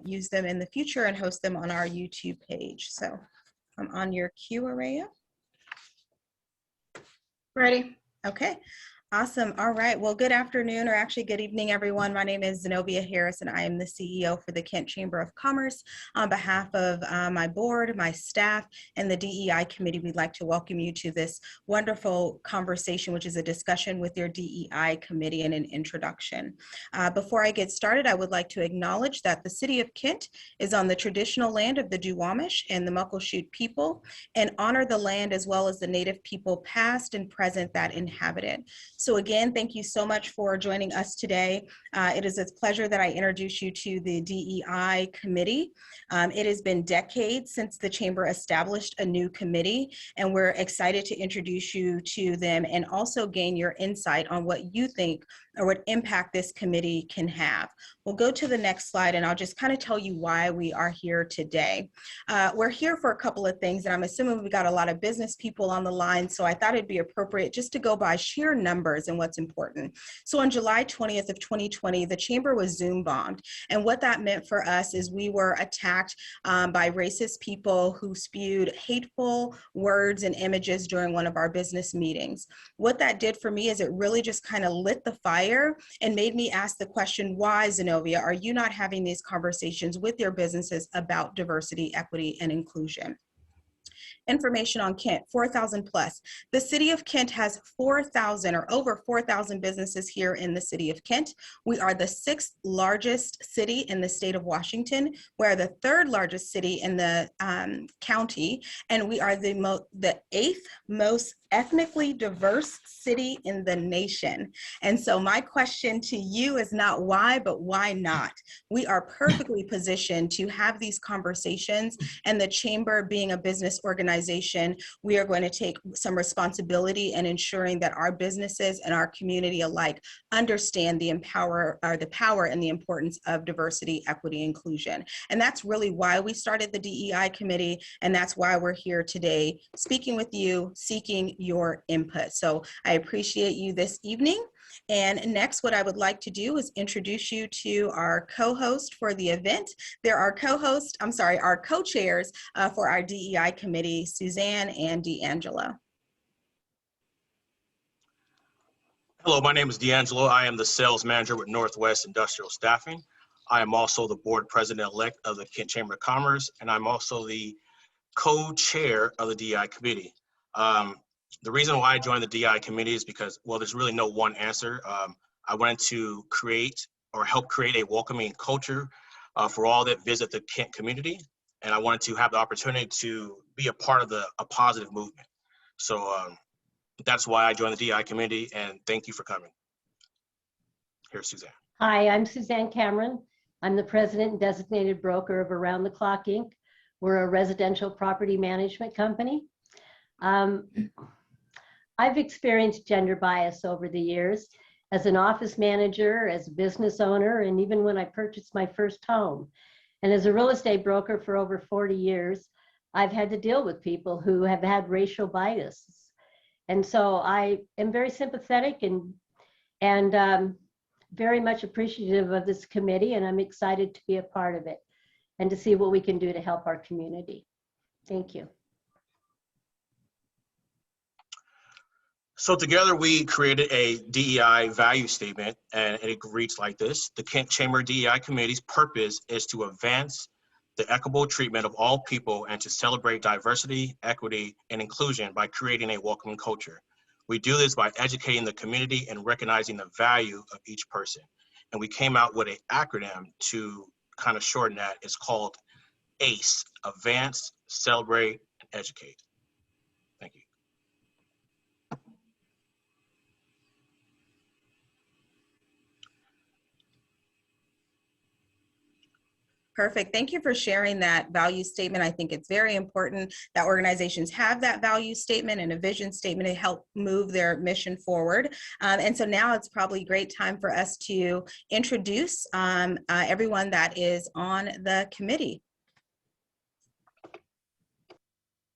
use them in the future and host them on our YouTube page. So I'm on your cue, Araya. Ready. Okay. Awesome. All right. Well, good afternoon, or actually good evening, everyone. My name is Zenobia Harris, and I am the CEO for the Kent Chamber of Commerce. On behalf of my board, my staff, and the DEI committee, we'd like to welcome you to this wonderful conversation, which is a discussion with your DEI committee and an introduction. Before I get started, I would like to acknowledge that the city of Kent is on the traditional land of the Duwamish and the Muckleshoot people, and honor the land as well as the Native people past and present that inhabit it. So again, thank you so much for joining us today. It is a pleasure that I introduce you to the DEI committee. It has been decades since the Chamber established a new committee, and we're excited to introduce you to them and also gain your insight on what you think or what impact this committee can have. We'll go to the next slide, and I'll just kind of tell you why we are here today. We're here for a couple of things, and I'm assuming we got a lot of business people on the line, so I thought it'd be appropriate just to go by sheer numbers and what's important. So on July 20th of 2020, the Chamber was Zoom bombed, and what that meant for us is we were attacked by racist people who spewed hateful words and images during one of our business meetings. What that did for me is it really just kind of lit the fire and made me ask the question, why, Zenobia, are you not having these conversations with your businesses about diversity, equity, and inclusion? Information on Kent, 4,000 plus. The city of Kent has 4,000 or over 4,000 businesses here in the city of Kent. We are the 6th largest city in the state of Washington. We are the 3rd largest city in the county, and we are the 8th most ethnically diverse city in the nation. And so my question to you is not why, but why not? We are perfectly positioned to have these conversations, and the Chamber being a business organization, we are going to take some responsibility in ensuring that our businesses and our community alike understand the power and the importance of diversity, equity, inclusion. And that's really why we started the DEI committee, and that's why we're here today speaking with you, seeking your input. So I appreciate you this evening. And next, what I would like to do is introduce you to our co-host for the event. There are our co-chairs for our DEI committee, Suzanne and D'Angelo. Hello, my name is D'Angelo. I am the sales manager with Northwest Industrial Staffing. I am also the board president-elect of the Kent Chamber of Commerce, and I'm also the co-chair of the DEI committee. The reason why I joined the DEI committee is because, well, there's really no one answer. I wanted to create or help create a welcoming culture for all that visit the Kent community. And I wanted to have the opportunity to be a part of a positive movement. So that's why I joined the DEI committee, and thank you for coming. Here's Suzanne. Hi, I'm Suzanne Cameron. I'm the president and designated broker of Around the Clock, Inc. We're a residential property management company. I've experienced gender bias over the years as an office manager, as a business owner, and even when I purchased my first home. And as a real estate broker for over 40 years, I've had to deal with people who have had racial bias. And so I am very sympathetic and very much appreciative of this committee, and I'm excited to be a part of it and to see what we can do to help our community. Thank you. So together we created a DEI value statement, and it reads like this. The Kent Chamber DEI Committee's purpose is to advance the equitable treatment of all people and to celebrate diversity, equity, and inclusion by creating a welcoming culture. We do this by educating the community and recognizing the value of each person. And we came out with an acronym to kind of shorten that. It's called ACE, Advance, Celebrate, and Educate. Thank you. Perfect. Thank you for sharing that value statement. I think it's very important that organizations have that value statement and a vision statement to help move their mission forward. And so now it's probably a great time for us to introduce everyone that is on the committee.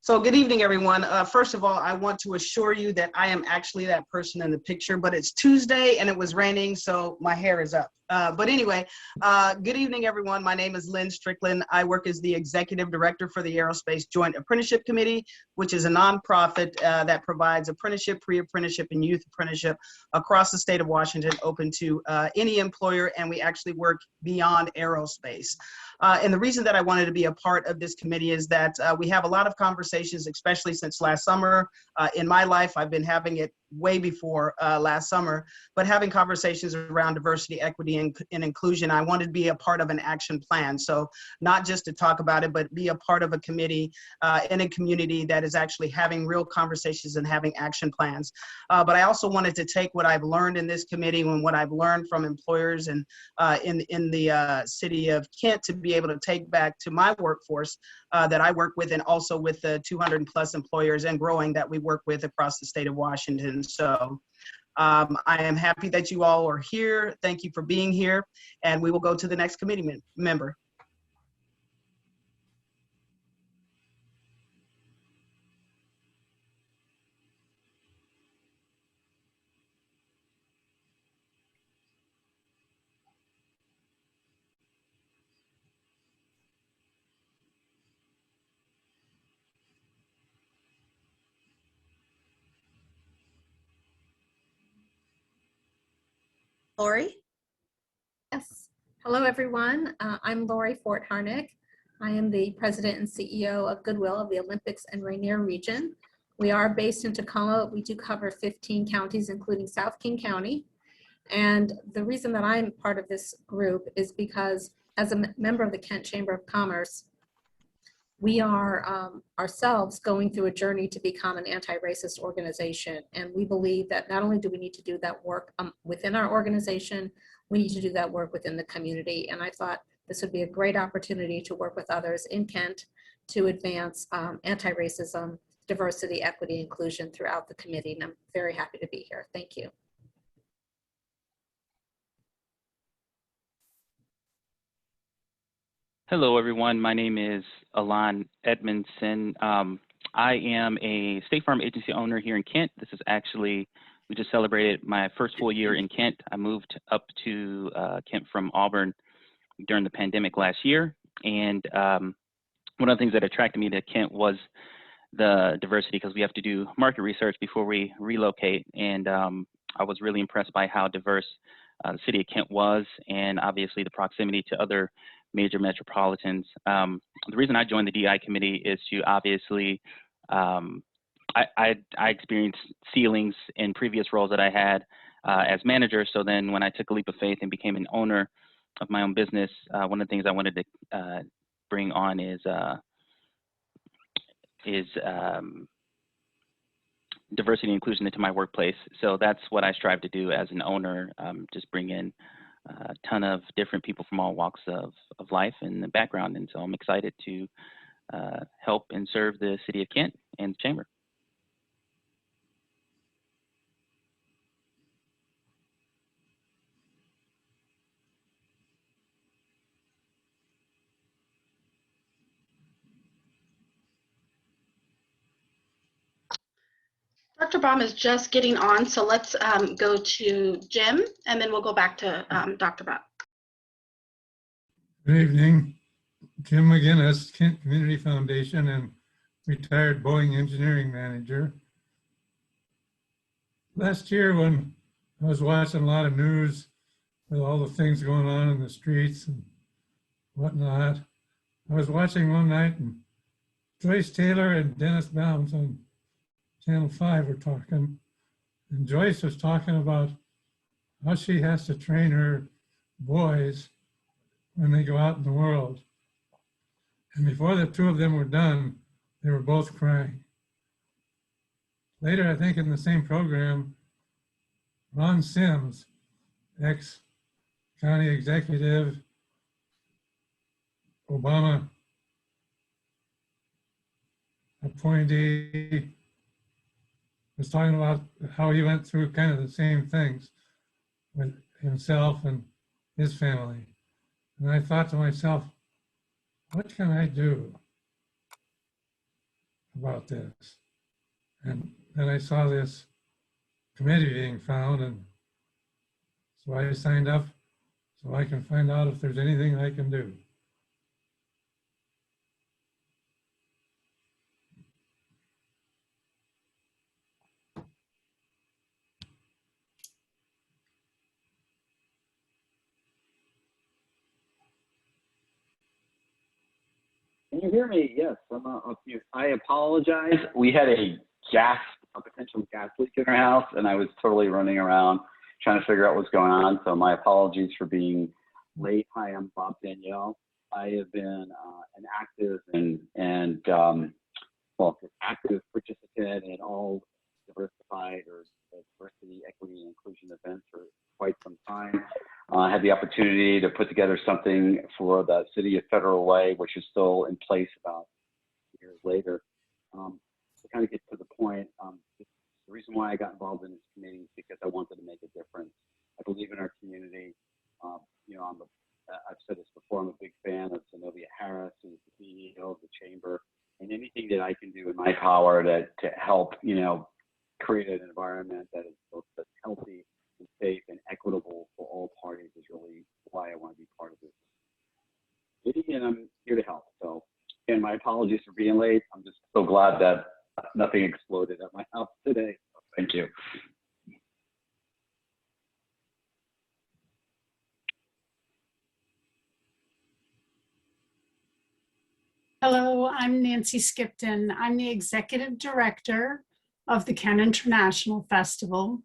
So good evening, everyone. First of all, I want to assure you that I am actually that person in the picture, but it's Tuesday and it was raining, so my hair is up. But anyway, good evening, everyone. My name is Lynn Strickland. I work as the Executive Director for the Aerospace Joint Apprenticeship Committee, which is a nonprofit that provides apprenticeship, pre-apprenticeship, and youth apprenticeship across the state of Washington, open to any employer, and we actually work beyond aerospace. And the reason that I wanted to be a part of this committee is that we have a lot of conversations, especially since last summer. In my life, I've been having it way before last summer, but having conversations around diversity, equity, and inclusion. I wanted to be a part of an action plan. So not just to talk about it, but be a part of a committee in a community that is actually having real conversations and having action plans. But I also wanted to take what I've learned in this committee and what I've learned from employers and in the city of Kent to be able to take back to my workforce that I work with, and also with the 200 plus employers and growing that we work with across the state of Washington. So I am happy that you all are here. Thank you for being here. And we will go to the next committee member. Lori? Yes. Hello, everyone. I'm Lori Fort Harnick. I am the president and CEO of Goodwill of the Olympics and Rainier region. We are based in Tacoma. We do cover 15 counties, including South King County. And the reason that I'm part of this group is because as a member of the Kent Chamber of Commerce, we are ourselves going through a journey to become an anti-racist organization. And we believe that not only do we need to do that work within our organization, we need to do that work within the community. And I thought this would be a great opportunity to work with others in Kent to advance anti-racism, diversity, equity, inclusion throughout the committee. And I'm very happy to be here. Thank you. Hello, everyone. My name is Alon Edmondson. I am a State Farm agency owner here in Kent. This is actually, we just celebrated my first full year in Kent. I moved up to Kent from Auburn during the pandemic last year. And one of the things that attracted me to Kent was the diversity, because we have to do market research before we relocate. And I was really impressed by how diverse the city of Kent was, and obviously the proximity to other major metropolitans. The reason I joined the DI committee is to obviously, I experienced ceilings in previous roles that I had as manager. So then when I took a leap of faith and became an owner of my own business, one of the things I wanted to bring on is diversity and inclusion into my workplace. So that's what I strive to do as an owner, just bring in a ton of different people from all walks of life and the background. And so I'm excited to help and serve the city of Kent and the chamber. Dr. Baum is just getting on, so let's go to Jim, and then we'll go back to Dr. Baum. Good evening. Jim McGinnis, Kent Community Foundation and retired Boeing engineering manager. Last year when I was watching a lot of news with all the things going on in the streets and whatnot, I was watching one night and Joyce Taylor and Dennis Bounds on Channel 5 were talking, and Joyce was talking about how she has to train her boys when they go out in the world. And before the two of them were done, they were both crying. Later, I think in the same program, Ron Sims, ex-county executive, Obama appointee, was talking about how he went through kind of the same things with himself and his family. And I thought to myself, what can I do about this? And then I saw this committee being found, and so I signed up so I can find out if there's anything I can do. Can you hear me? Yes, I'm up here. I apologize. We had a potential gas leak in our house, and I was totally running around trying to figure out what's going on. So my apologies for being late. Hi, I'm Bob Danielle. I have been an active active participant in all diversified or diversity, equity, and inclusion events for quite some time. I had the opportunity to put together something for the City of Federal Way, which is still in place about years later. To kind of get to the point, the reason why I got involved in this committee is because I wanted to make a difference. I believe in our community. I've said this before, I'm a big fan of Zenobia Harris, who's the CEO of the Chamber, and anything that I can do in my power to help, create an environment that is both healthy and safe and equitable for all parties is really why I want to be part of this committee, and I'm here to help. So, again, my apologies for being late. I'm just so glad that nothing exploded at my house today. So thank you. Hello, I'm Nancy Skipton. I'm the Executive Director of the Kent International Festival.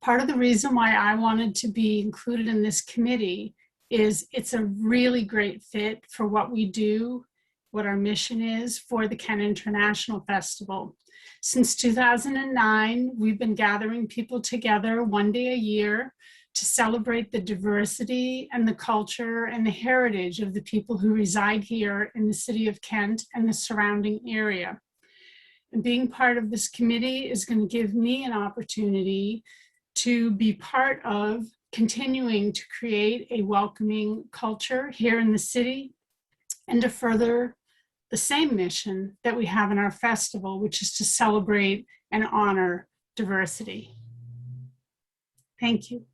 Part of the reason why I wanted to be included in this committee is it's a really great fit for what we do, what our mission is for the Kent International Festival. Since 2009, we've been gathering people together one day a year to celebrate the diversity and the culture and the heritage of the people who reside here in the city of Kent and the surrounding area. And being part of this committee is going to give me an opportunity to be part of continuing to create a welcoming culture here in the city and to further the same mission that we have in our festival, which is to celebrate and honor diversity. Thank you.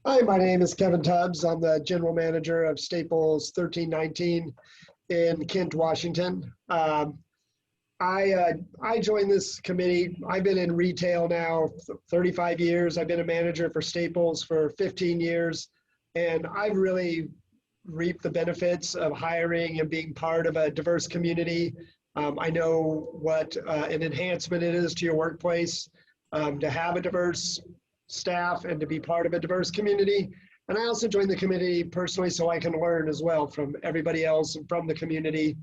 Hi, my name is Kevin Tubbs. I'm the general manager of Staples 1319 in Kent, Washington. I joined this committee. I've been in retail now 35 years. I've been a manager for Staples for 15 years, and I've really reaped the benefits of hiring and being part of a diverse community. I know what an enhancement it is to your workplace to have a diverse staff and to be part of a diverse community. And I also joined the committee personally so I can learn as well from everybody else and from the community.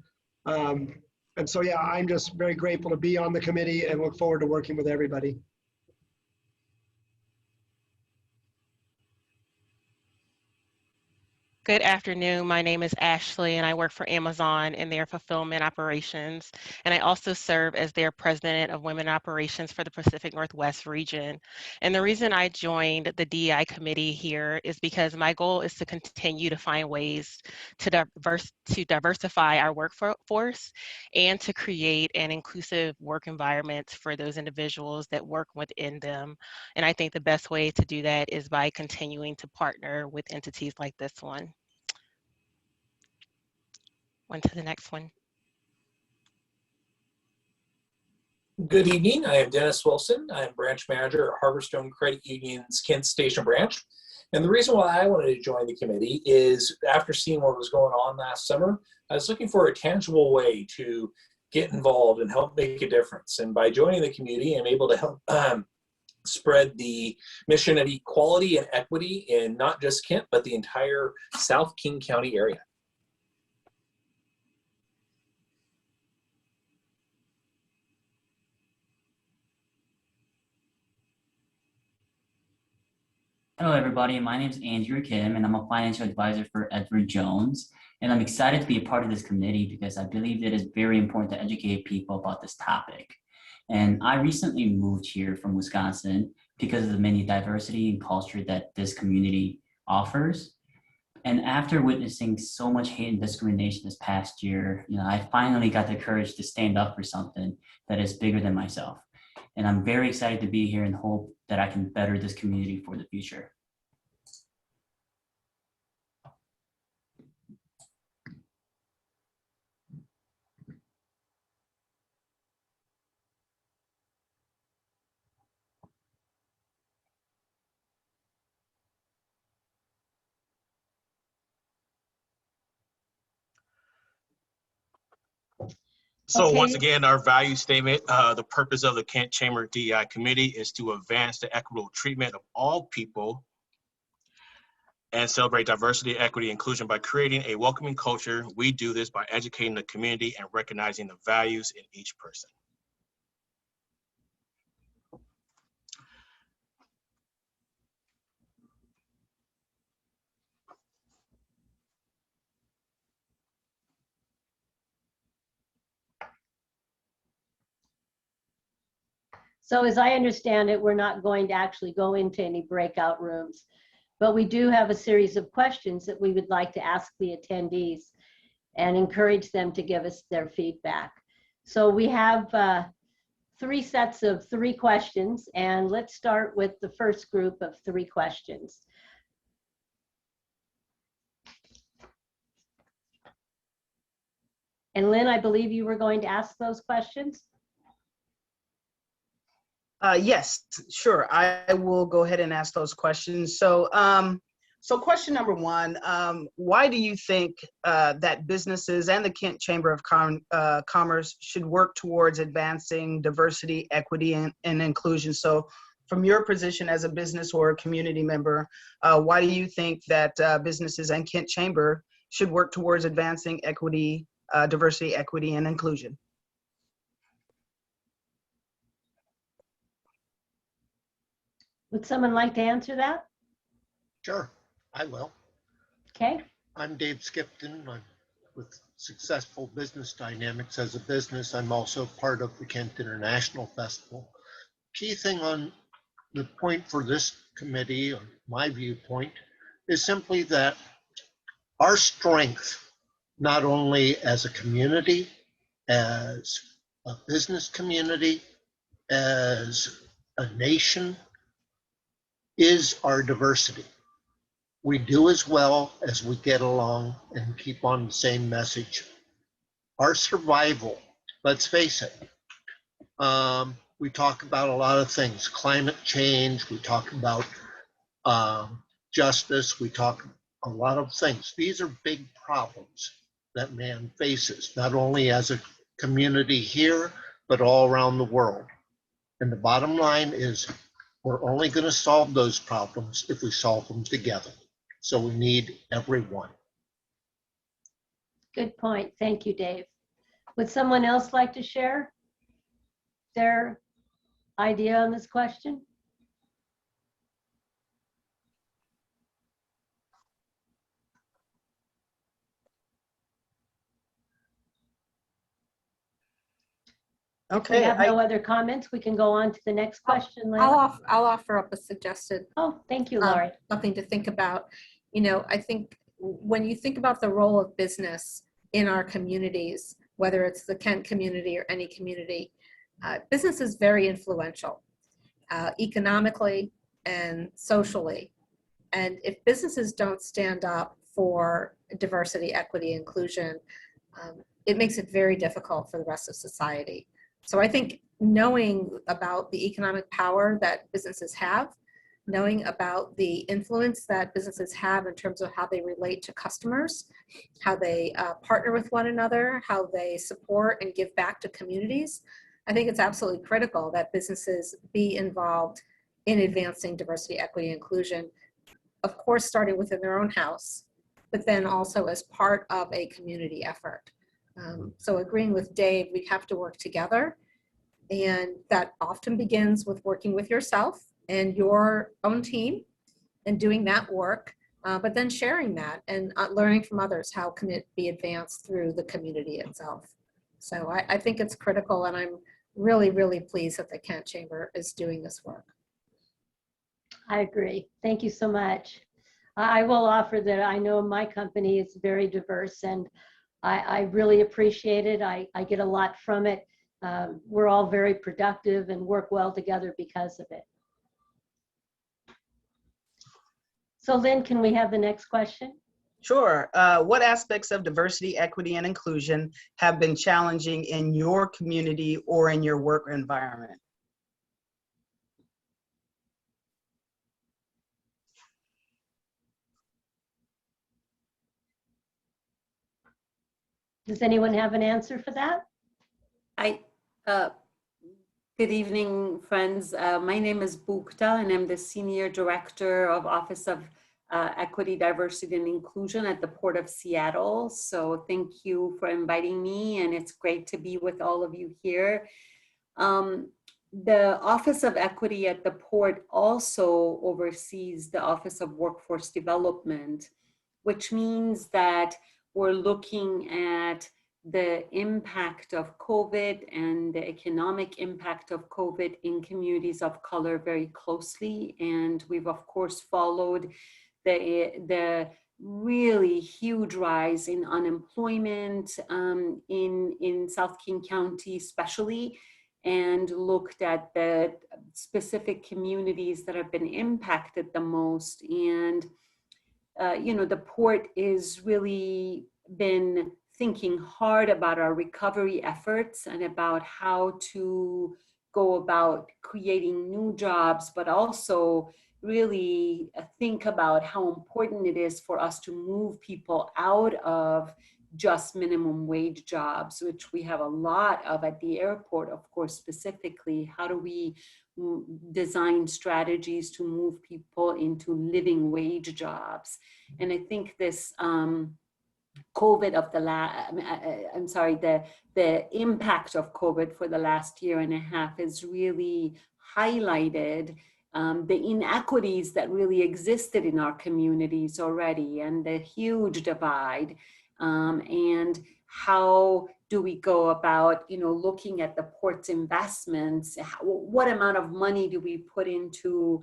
And so, yeah, I'm just very grateful to be on the committee and look forward to working with everybody. Good afternoon. My name is Ashley, and I work for Amazon in their fulfillment operations. And I also serve as their president of women operations for the Pacific Northwest region. And the reason I joined the DEI committee here is because my goal is to continue to find ways to diversify our workforce and to create an inclusive work environment for those individuals that work within them. And I think the best way to do that is by continuing to partner with entities like this one. On to the next one. Good evening. I am Dennis Wilson. I am branch manager at Harborstone Credit Union's Kent Station branch. And the reason why I wanted to join the committee is after seeing what was going on last summer, I was looking for a tangible way to get involved and help make a difference. And by joining the committee, I'm able to help spread the mission of equality and equity in not just Kent, but the entire South King County area. Hello, everybody. My name is Andrew Kim, and I'm a financial advisor for Edward Jones. And I'm excited to be a part of this committee because I believe it is very important to educate people about this topic. And I recently moved here from Wisconsin because of the many diversity and culture that this community offers. And after witnessing so much hate and discrimination this past year, I finally got the courage to stand up for something that is bigger than myself. And I'm very excited to be here and hope that I can better this community for the future. So Okay. once again, our value statement, the purpose of the Kent Chamber DEI Committee is to advance the equitable treatment of all people and celebrate diversity, equity, inclusion by creating a welcoming culture. We do this by educating the community and recognizing the values in each person. So as I understand it, we're not going to actually go into any breakout rooms, but we do have a series of questions that we would like to ask the attendees and encourage them to give us their feedback. So we have 3 sets of 3 questions, and let's start with the first group of 3 questions. And Lynn, I believe you were going to ask those questions? Yes, sure. I will go ahead and ask those questions. So, so question number 1, why do you think that businesses and the Kent Chamber of Commerce should work towards advancing diversity, equity, and inclusion? So from your position as a business or a community member, why do you think that businesses and Kent Chamber should work towards advancing equity, diversity, equity, and inclusion? Would someone like to answer that? Sure, I will. Okay. I'm Dave Skipton. I'm with Successful Business Dynamics. As a business, I'm also part of the Kent International Festival. Key thing on the point for this committee, or my viewpoint, is simply that our strength, not only as a community, as a business community, as a nation, is our diversity. We do as well as we get along and keep on the same message. Our survival, let's face it, we talk about a lot of things, climate change, we talk about justice, we talk a lot of things. These are big problems that man faces, not only as a community here, but all around the world. And the bottom line is, we're only going to solve those problems if we solve them together. So we need everyone. Good point. Thank you, Dave. Would someone else like to share their idea on this question? Okay. If we have no other comments, we can go on to the next question. I'll offer up a suggested. Oh, thank you, Laurie. Something to think about. I think when you think about the role of business in our communities, whether it's the Kent community or any community, business is very influential economically and socially. And if businesses don't stand up for diversity, equity, inclusion, it makes it very difficult for the rest of society. So I think knowing about the economic power that businesses have, knowing about the influence that businesses have in terms of how they relate to customers, how they partner with one another, how they support and give back to communities, I think it's absolutely critical that businesses be involved in advancing diversity, equity, inclusion, of course, starting within their own house, but then also as part of a community effort. So agreeing with Dave, we have to work together, and that often begins with working with yourself and your own team and doing that work, but then sharing that and learning from others. How can it be advanced through the community itself? So I think it's critical, and I'm really, really pleased that the Kent Chamber is doing this work. I agree. Thank you so much. I will offer that I know my company is very diverse, and I really appreciate it. I get a lot from it. We're all very productive and work well together because of it. So Lynn, can we have the next question? Sure. What aspects of diversity, equity, and inclusion have been challenging in your community or in your work environment? Does anyone have an answer for that? Good evening, friends. My name is Bukta, and I'm the Senior Director of Office of Equity, Diversity, and Inclusion at the Port of Seattle. So thank you for inviting me, and it's great to be with all of you here. The Office of Equity at the Port also oversees the Office of Workforce Development, which means that we're looking at the impact of COVID and the economic impact of COVID in communities of color very closely. And we've of course followed the really huge rise in unemployment in South King County especially, and looked at the specific communities that have been impacted the most. And the port is really been thinking hard about our recovery efforts and about how to go about creating new jobs, but also really think about how important it is for us to move people out of just minimum wage jobs, which we have a lot of at the airport, of course, specifically. How do we design strategies to move people into living wage jobs? And I think this COVID of the impact of COVID for the last year and a half has really highlighted the inequities that really existed in our communities already, and the huge divide, and how do we go about, looking at the port's investments? What amount of money do we put into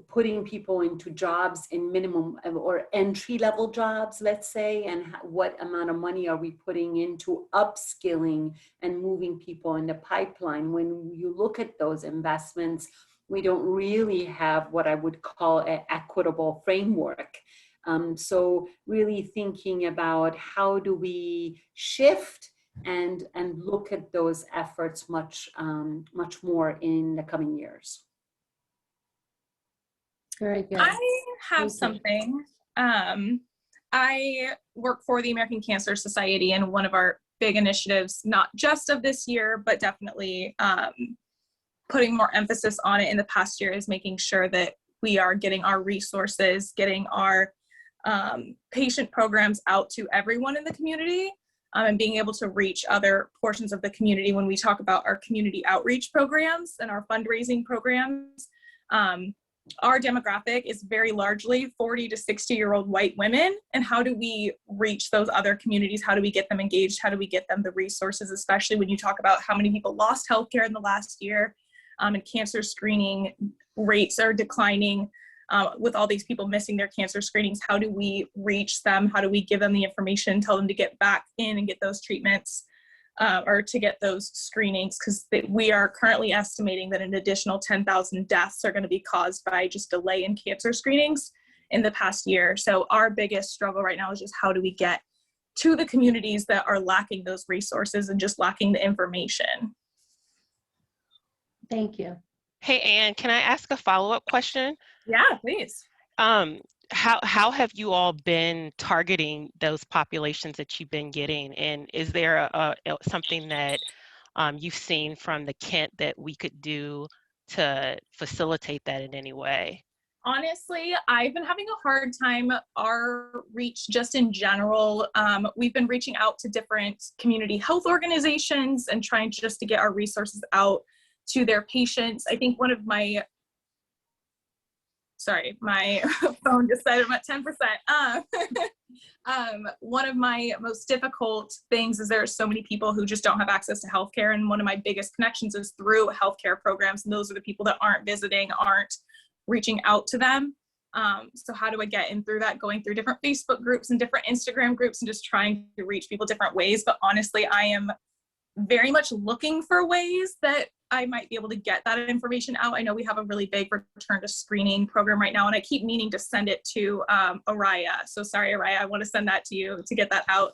putting people into jobs in minimum or entry-level jobs, let's say, and what amount of money are we putting into upskilling and moving people in the pipeline? When you look at those investments, we don't really have what I would call an equitable framework. So really thinking about how do we shift and look at those efforts much more in the coming years. Very good. I have something. I work for the American Cancer Society, and one of our big initiatives, not just of this year, but definitely putting more emphasis on it in the past year, is making sure that we are getting our resources, getting our patient programs out to everyone in the community, and being able to reach other portions of the community. When we talk about our community outreach programs and our fundraising programs, our demographic is very largely 40 to 60-year-old white women. And how do we reach those other communities? How do we get them engaged? How do we get them the resources, especially when you talk about how many people lost healthcare in the last year, and cancer screening rates are declining with all these people missing their cancer screenings? How do we reach them? How do we give them the information, tell them to get back in and get those treatments? Or to get those screenings, because we are currently estimating that an additional 10,000 deaths are going to be caused by just delay in cancer screenings in the past year. So our biggest struggle right now is just how do we get to the communities that are lacking those resources and just lacking the information. Thank you. Hey, Ann, can I ask a follow-up question? Yeah, please. How have you all been targeting those populations that you've been getting? And is there something that you've seen from the Kent that we could do to facilitate that in any way? Honestly, I've been having a hard time. Our reach just in general, we've been reaching out to different community health organizations and trying just to get our resources out to their patients. I think one of my phone decided I'm at 10%. One of my most difficult things is there are so many people who just don't have access to healthcare. And one of my biggest connections is through healthcare programs. And those are the people that aren't visiting, aren't reaching out to them. So how do I get in through that? Going through different Facebook groups and different Instagram groups and just trying to reach people different ways. But honestly, I am very much looking for ways that I might be able to get that information out. I know we have a really big return to screening program right now, and I keep meaning to send it to Araya. So sorry, Araya, I want to send that to you to get that out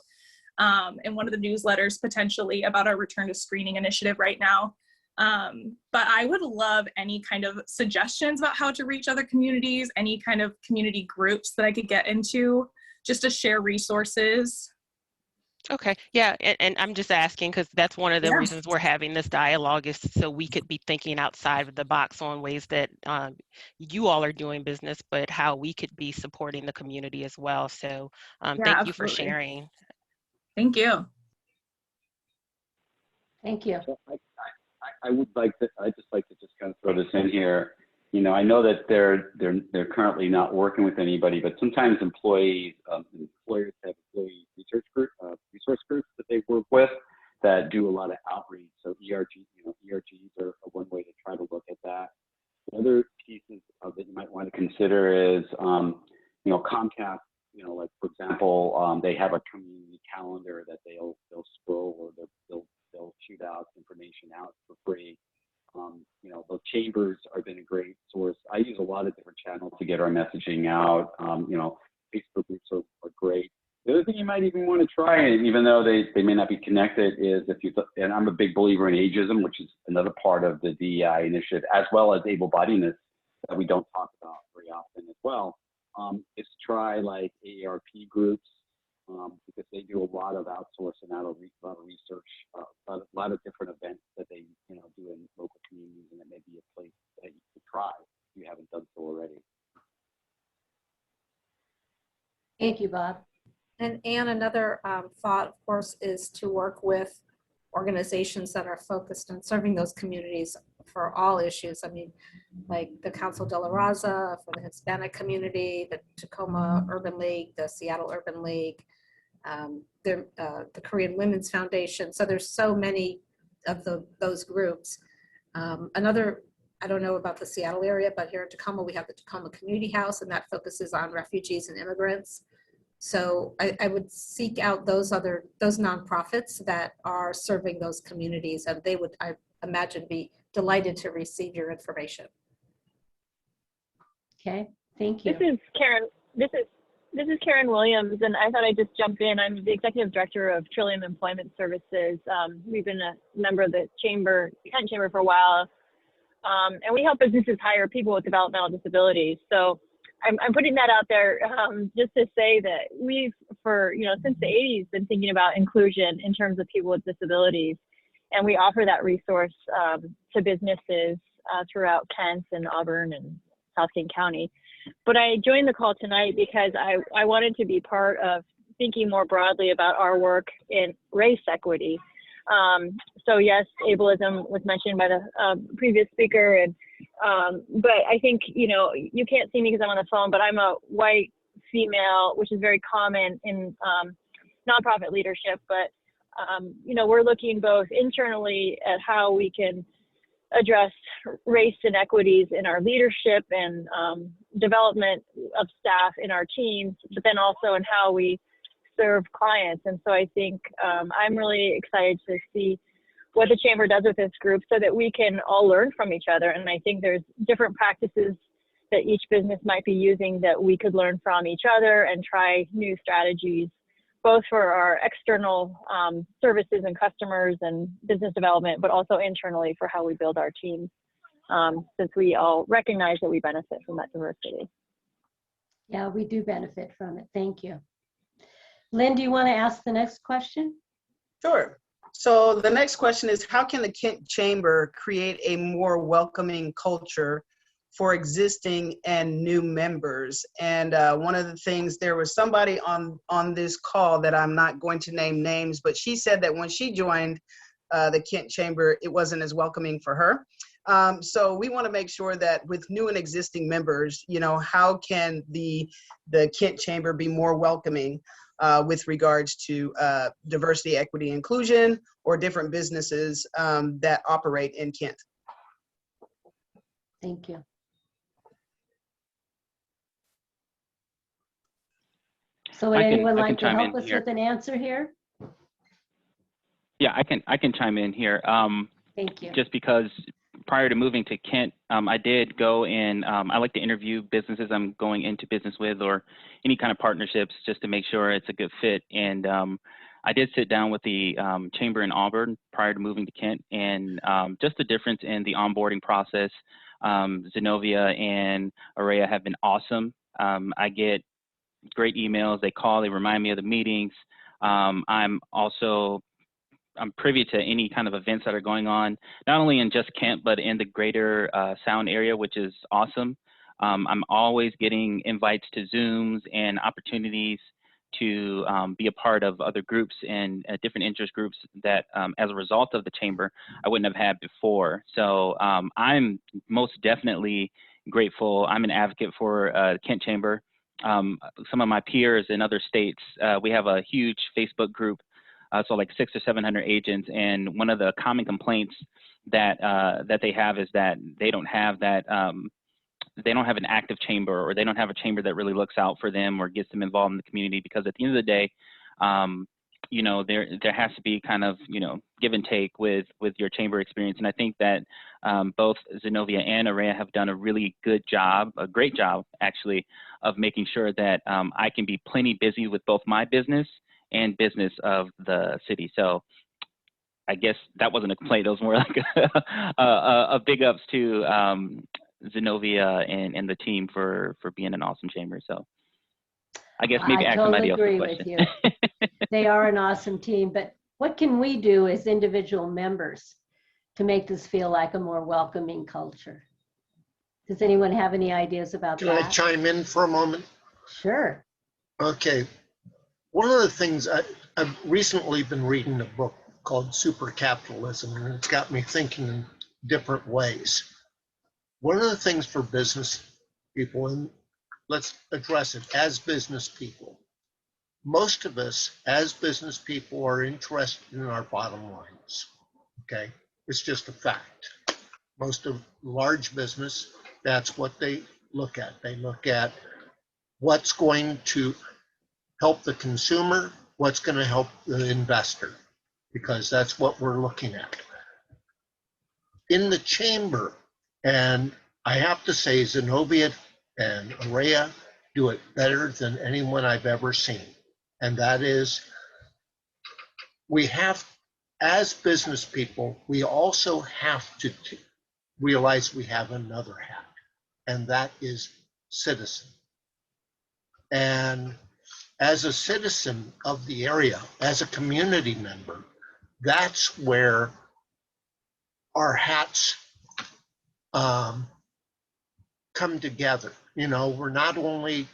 in one of the newsletters potentially about our return to screening initiative right now. But I would love any kind of suggestions about how to reach other communities, any kind of community groups that I could get into just to share resources. Okay, yeah, and I'm just asking because that's one of the reasons we're having this dialogue is so we could be thinking outside of the box on ways that you all are doing business, but how we could be supporting the community as well. So thank you for sharing. Thank you. Thank you. So I would like to, I'd just like to just kind of throw this in here. You know, I know that they're currently not working with anybody, but sometimes employers have employee resource groups that they work with that do a lot of outreach. So ERGs are one way to try to look at that. The other pieces that you might want to consider is, Comcast. Like for example, they have a community calendar that they'll scroll or they'll shoot out information out for free. The chambers have been a great source. I use a lot of different channels to get our messaging out. Facebook groups are great. The other thing you might even want to try, even though they may not be connected, is and I'm a big believer in ageism, which is another part of the DEI initiative, as well as able-bodiedness that we don't talk about very often as well, is to try like AARP groups, because they do a lot of outsourcing, a lot of research, a lot of different events that they do in local communities, and it may be a place that you could try if you haven't done so already. Thank you, Bob. And another thought, of course, is to work with organizations that are focused on serving those communities for all issues. I mean, like the Council de la Raza for the Hispanic community, the Tacoma Urban League, the Seattle Urban League, the Korean Women's Foundation. So there's so many of those groups. I don't know about the Seattle area, but here in Tacoma, we have the Tacoma Community House, and that focuses on refugees and immigrants. So I would seek out those nonprofits that are serving those communities, and they would, I imagine, be delighted to receive your information. Okay, thank you. This is Karen. This is Karen Williams, and I thought I'd just jump in. I'm the executive director of Trillium Employment Services. We've been a member of the Kent Chamber for a while, and we help businesses hire people with developmental disabilities. So I'm putting that out there just to say that we've, since the 80s, been thinking about inclusion in terms of people with disabilities, and we offer that resource to businesses throughout Kent and Auburn and South King County. But I joined the call tonight because I wanted to be part of thinking more broadly about our work in race equity. So yes, ableism was mentioned by the previous speaker, and but I think, you can't see me because I'm on the phone, but I'm a white female, which is very common in nonprofit leadership. But, we're looking both internally at how we can address race inequities in our leadership and development of staff in our teams, but then also in how we serve clients. And so I think I'm really excited to see what the Chamber does with this group so that we can all learn from each other. And I think there's different practices that each business might be using that we could learn from each other and try new strategies, both for our external services and customers and business development, but also internally for how we build our teams, since we all recognize that we benefit from that diversity. Yeah, we do benefit from it. Thank you. Lynn, do you want to ask the next question? Sure. So the next question is, how can the Kent Chamber create a more welcoming culture for existing and new members? And one of the things, there was somebody on this call that I'm not going to name names, but she said that when she joined the Kent Chamber, it wasn't as welcoming for her. So we want to make sure that with new and existing members, how can the Kent Chamber be more welcoming with regards to diversity, equity, inclusion, or different businesses that operate in Kent? Thank you. So would I can- anyone I can like to chime help in us here. with an answer here? Yeah, I can chime in here. Thank you. Just because prior to moving to Kent, I did go and I like to interview businesses I'm going into business with or any kind of partnerships just to make sure it's a good fit. And I did sit down with the chamber in Auburn prior to moving to Kent, and just the difference in the onboarding process. Zenobia and Araya have been awesome. I get great emails. They call, they remind me of the meetings. I'm privy to any kind of events that are going on, not only in just Kent, but in the greater Sound area, which is awesome. I'm always getting invites to Zooms and opportunities to be a part of other groups and different interest groups that, as a result of the chamber, I wouldn't have had before. So I'm most definitely grateful. I'm an advocate for Kent Chamber. Some of my peers in other states, we have a huge Facebook group. So like 600 or 700 agents, and one of the common complaints that that they have is that they don't have that they don't have an active chamber, or they don't have a chamber that really looks out for them or gets them involved in the community. Because at the end of the day, you know, there has to be kind of, you know, give and take with your chamber experience. And I think that both Zenobia and Araya have done a really good job, a great job actually, of making sure that I can be plenty busy with both my business and business of the city. So I guess that wasn't a complaint. That was more like a big ups to Zenobia and the team for being an awesome chamber. So I guess maybe I ask totally somebody else agree a with question. you. They are an awesome team, but what can we do as individual members to make this feel like a more welcoming culture? Does anyone have any ideas about Can that? I chime in for a moment? Sure. Okay. One of the things I've recently been reading a book called Super Capitalism, and it's got me thinking in different ways. One of the things for business people, and let's address it as business people, most of us as business people are interested in our bottom lines. Okay, it's just a fact. Most of large business, that's what they look at. They look at what's going to help the consumer, what's going to help the investor, because that's what we're looking at. In the chamber, and I have to say Zenobia and Araya do it better than anyone I've ever seen. And that is, we have, as business people, we also have to realize we have another hat, and that is citizen. And as a citizen of the area, as a community member, that's where our hats come together. You know, we're not only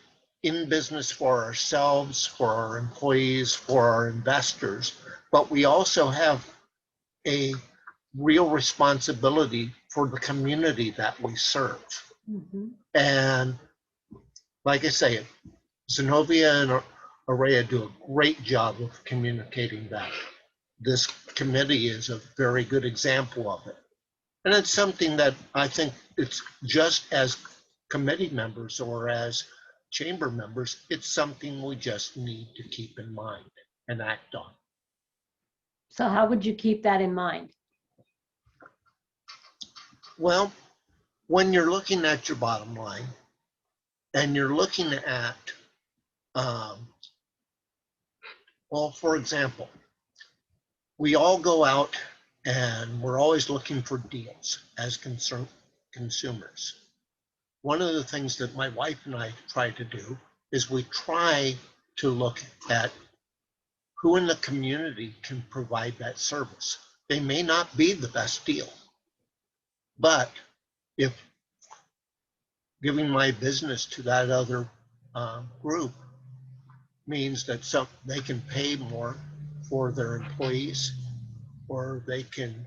in business for ourselves, for our employees, for our investors, but we also have a real responsibility for the community that we serve. Mm-hmm. And like I say, Zenobia and Araya do a great job of communicating that. This committee is a very good example of it. And it's something that I think it's just as committee members or as chamber members, it's something we just need to keep in mind and act on. So how would you keep that in mind? Well, when you're looking at your bottom line and you're looking at, well, for example, we all go out and we're always looking for deals as consumers. One of the things that my wife and I try to do is we try to look at who in the community can provide that service. They may not be the best deal, but if giving my business to that other group means that they can pay more for their employees, or they can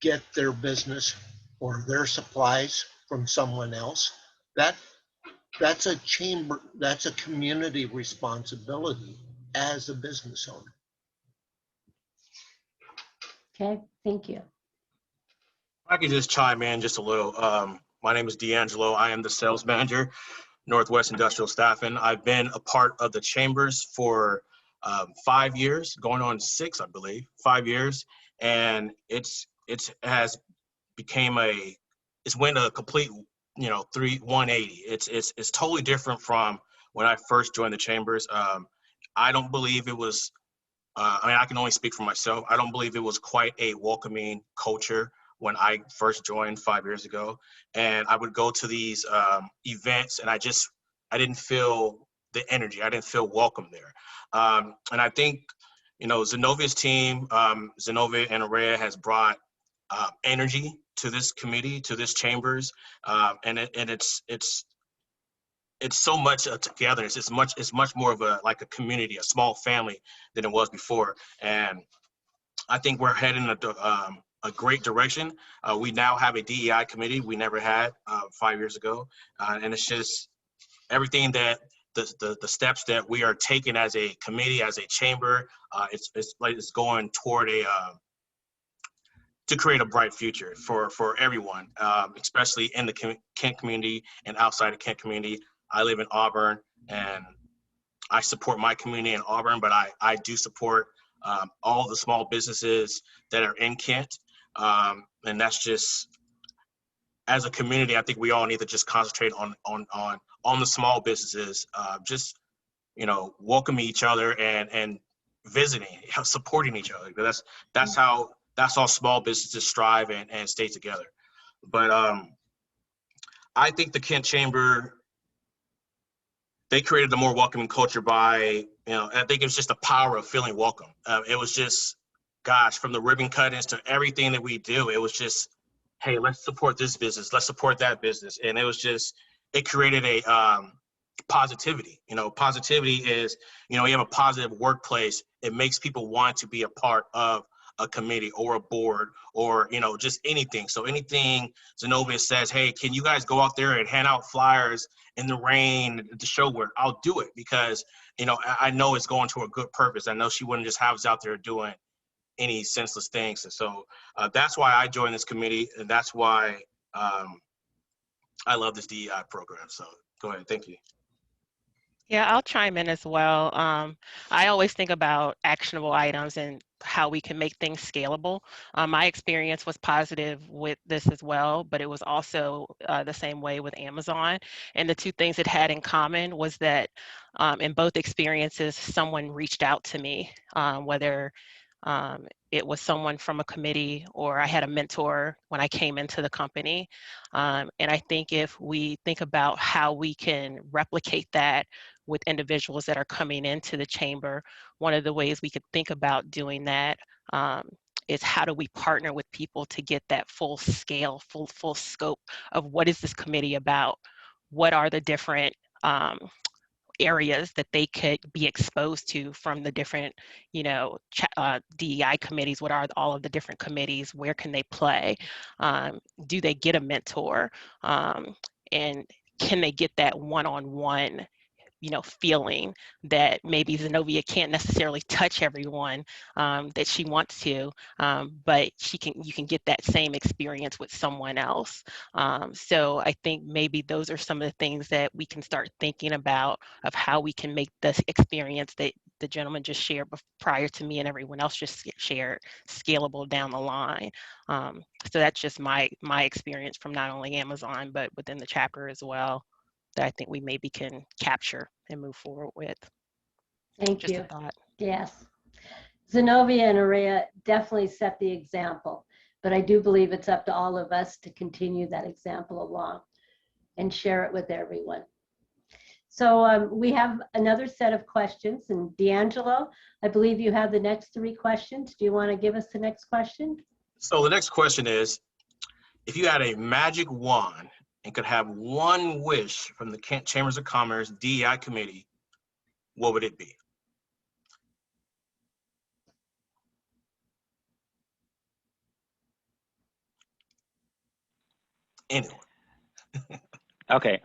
get their business or their supplies from someone else, that's a chamber, that's a community responsibility as a business owner. Okay, thank you. I can just chime in just a little. My name is D'Angelo. I am the sales manager, Northwest Industrial Staffing. I've been a part of the chambers for 5 years, going on 6, I believe, 5 years, and it has became it's went a complete 180. It's totally different from when I first joined the chambers. I don't believe it was. I can only speak for myself. I don't believe it was quite a welcoming culture when I first joined 5 years ago. And I would go to these events and I didn't feel the energy. I didn't feel welcome there. And I think, Zenovia's team, Zenovia and Araya has brought energy to this committee, to this chambers. And it's so much togetherness. It's much more of a community, a small family than it was before. And I think we're heading a great direction. We now have a DEI committee we never had 5 years ago. And it's just everything that the steps that we are taking as a committee, as a chamber, it's going toward to create a bright future for everyone, especially in the Kent community and outside the Kent community. I live in Auburn, and I support my community in Auburn, but I do support all the small businesses that are in Kent. And that's just, as a community, I think we all need to just concentrate on the small businesses, welcoming each other and visiting, supporting each other. That's how small businesses strive and stay together. But I think the Kent Chamber, they created a more welcoming culture by, I think it was just the power of feeling welcome. It was just, from the ribbon cuttings to everything that we do, it was just, hey, let's support this business, let's support that business. And it was just, it created a positivity. Positivity is, you have a positive workplace. It makes people want to be a part of a committee or a board or, just anything. So anything Zenovia says, hey, can you guys go out there and hand out flyers in the rain to show work? I'll do it because, I know it's going to a good purpose. I know she wouldn't just have us out there doing any senseless things. And so that's why I joined this committee. And that's why I love this DEI program. So go ahead. Thank you. Yeah, I'll chime in as well. I always think about actionable items and how we can make things scalable. My experience was positive with this as well, but it was also the same way with Amazon. And the two things it had in common was that in both experiences, someone reached out to me, whether it was someone from a committee or I had a mentor when I came into the company. And I think if we think about how we can replicate that with individuals that are coming into the chamber, one of the ways we could think about doing that is how do we partner with people to get that full scale, full scope of what is this committee about? What are the different areas that they could be exposed to from the different, DEI committees? What are all of the different committees? Where can they play? Do they get a mentor? And can they get that one-on-one feeling that maybe Zenovia can't necessarily touch everyone that she wants to, but you can get that same experience with someone else. So I think maybe those are some of the things that we can start thinking about of how we can make this experience that the gentleman just shared prior to me and everyone else just shared scalable down the line. So that's just my experience from not only Amazon, but within the chapter as well, that I think we maybe can capture and move forward with. Thank Just you. a thought. Yes. Zenovia and Araya definitely set the example, but I do believe it's up to all of us to continue that example along and share it with everyone. So we have another set of questions, and D'Angelo, I believe you have the next 3 questions. Do you want to give us the next question? So the next question is, if you had a magic wand and could have one wish from the Kent Chambers of Commerce DEI committee, what would it be? Anyone? Okay,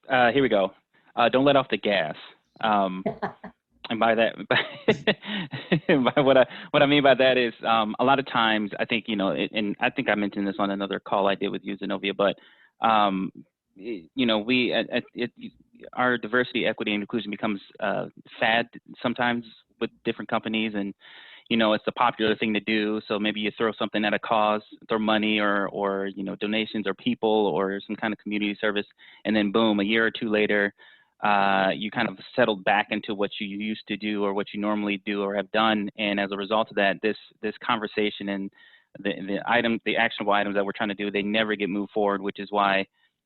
here we go. Don't let off the gas. And by that, by what I mean by that is a lot of times I think, and I think I mentioned this on another call I did with you, Zenovia, but our diversity, equity, and inclusion becomes fad sometimes with different companies, and it's a popular thing to do. So maybe you throw something at a cause, throw money or donations or people or some kind of community service, and then boom, a year or two later, you kind of settled back into what you used to do or what you normally do or have done. And as a result of that, this conversation and the actionable items that we're trying to do, they never get moved forward, which is why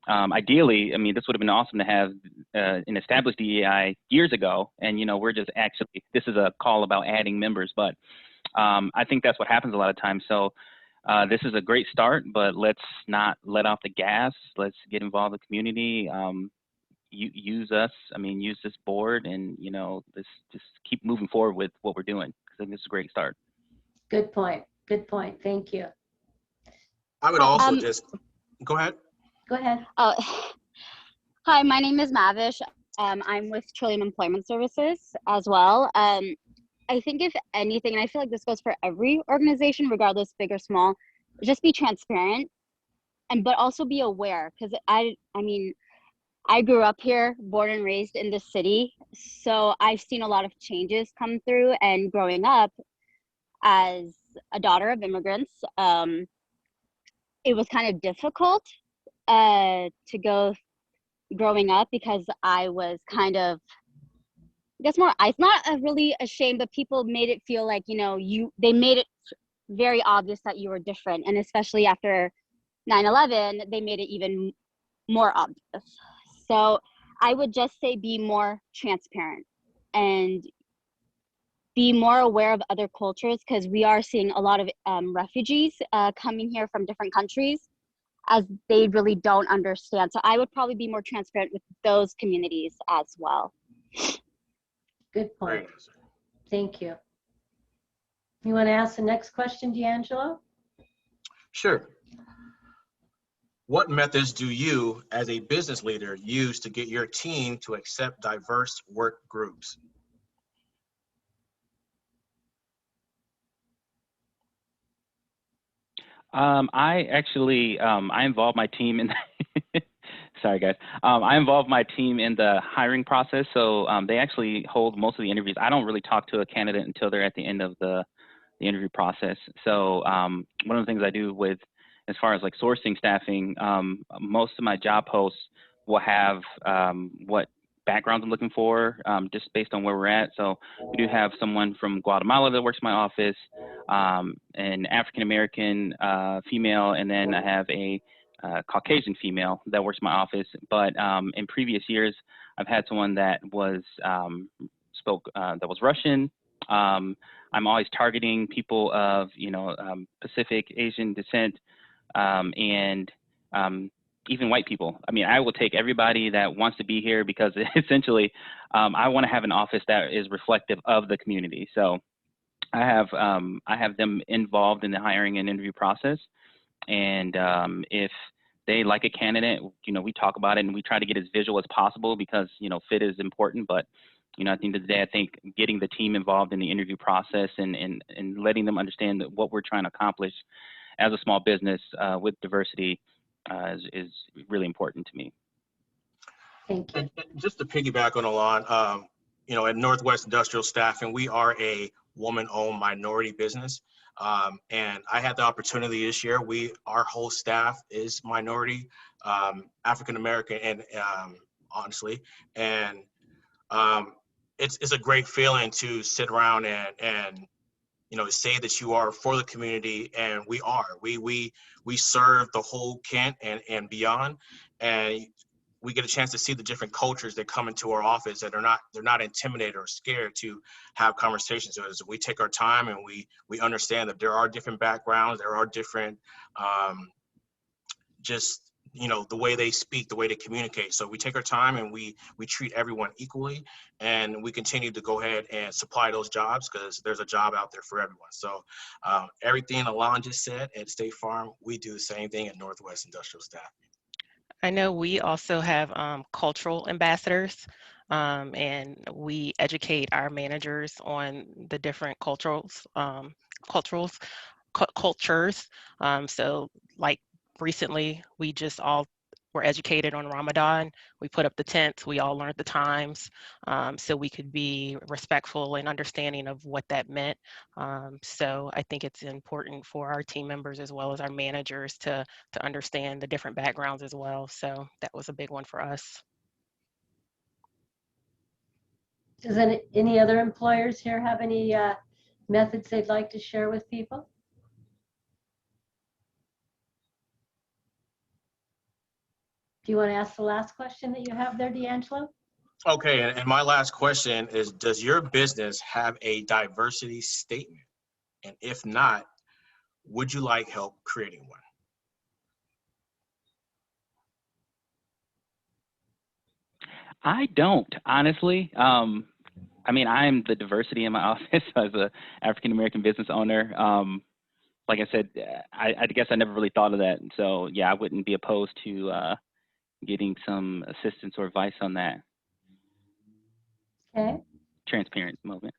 ideally, I mean, this would have been awesome to have an established DEI years ago. And, we're just actually, this is a call about adding members, but I think that's what happens a lot of times. So this is a great start, but let's not let off the gas. Let's get involved in the community. Use us, use this board, and, let's just keep moving forward with what we're doing, because I think this is a great start. Good point. Good point. Thank you. I would also just, go ahead. Go ahead. Hi, my name is Mavish. I'm with Trillium Employment Services as well. I think if anything, and I feel like this goes for every organization, regardless big or small, just be transparent, but also be aware, because I grew up here, born and raised in this city, so I've seen a lot of changes come through. And growing up as a daughter of immigrants, it was kind of difficult to go growing up, because I was kind of, I guess more, it's not really ashamed, but people made it feel like, they made it very obvious that you were different. And especially after 9/11, they made it even more obvious. So I would just say be more transparent and be more aware of other cultures, because we are seeing a lot of refugees coming here from different countries, as they really don't understand. So I would probably be more transparent with those communities as well. Good point. Thank you. You want to ask the next question, D'Angelo? Sure. What methods do you, as a business leader, use to get your team to accept diverse work groups? I actually, I involve my team in, sorry guys. I involve my team in the hiring process. So they actually hold most of the interviews. I don't really talk to a candidate until they're at the end of the interview process. So one of the things I do with, as far as like sourcing staffing, most of my job posts will have what backgrounds I'm looking for, just based on where we're at. So we do have someone from Guatemala that works in my office, an African-American female, and then I have a Caucasian female that works in my office. But in previous years, I've had someone that was that was Russian. I'm always targeting people of Pacific Asian descent, and even white people. I mean, I will take everybody that wants to be here, because essentially I want to have an office that is reflective of the community. So I have them involved in the hiring and interview process. And if they like a candidate, we talk about it and we try to get as visual as possible, because, fit is important. But, at the end of the day, I think getting the team involved in the interview process and letting them understand that what we're trying to accomplish as a small business with diversity is really important to me. Thank you. And just to piggyback on Alon, at Northwest Industrial Staffing, we are a woman-owned minority business. And I had the opportunity this year. Our whole staff is minority, African-American, and honestly, and it's a great feeling to sit around and say that you are for the community, and we are. We serve the whole Kent and beyond, and we get a chance to see the different cultures that come into our office that they're not intimidated or scared to have conversations with us. We take our time and we understand that there are different backgrounds, there are different the way they speak, the way they communicate. So we take our time and we treat everyone equally, and we continue to go ahead and supply those jobs, because there's a job out there for everyone. So everything Alon just said at State Farm, we do the same thing at Northwest Industrial Staffing. I know we also have cultural ambassadors, and we educate our managers on the different cultures. So like recently, we just all were educated on Ramadan. We put up the tents, we all learned the times, so we could be respectful and understanding of what that meant. So I think it's important for our team members as well as our managers to understand the different backgrounds as well. So that was a big one for us. Does any other employers here have any methods they'd like to share with people? Do you want to ask the last question that you have there, D'Angelo? Okay, and my last question is, does your business have a diversity statement? And if not, would you like help creating one? I don't, honestly. I mean, I'm the diversity in my office as a African American business owner. Like I said, I guess I never really thought of that. And so, yeah, I wouldn't be opposed to getting some assistance or advice on that. Okay. Transparent moment.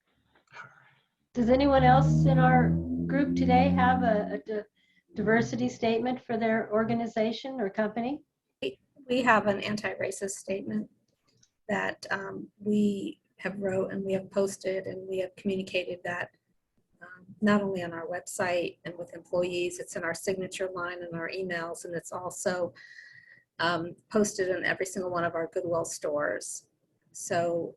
Does anyone else in our group today have a diversity statement for their organization or company? We have an anti-racist statement that we have wrote and we have posted and we have communicated that not only on our website and with employees, it's in our signature line and our emails, and it's also posted in every single one of our Goodwill stores. So,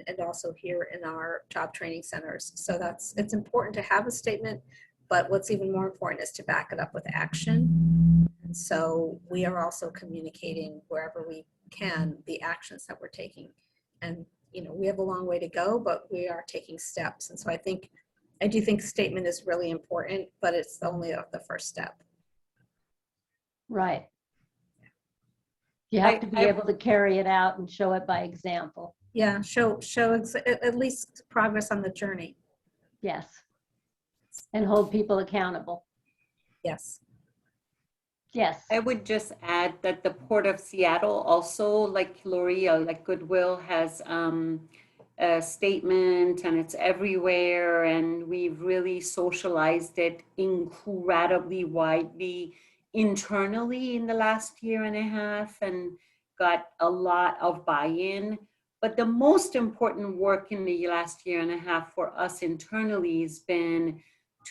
and also here in our job training centers. So it's important to have a statement, but what's even more important is to back it up with action. And so we are also communicating wherever we can the actions that we're taking. And, you know, we have a long way to go, but we are taking steps. And so I do think statement is really important, but it's only the first step. Right. You have to be able to carry it out and show it by example. Yeah, show at least progress on the journey. Yes. And hold people accountable. Yes. Yes. I would just add that the Port of Seattle also, like Lori, like Goodwill, has a statement, and it's everywhere, and we've really socialized it incredibly widely internally in the last year and a half and got a lot of buy-in. But the most important work in the last year and a half for us internally has been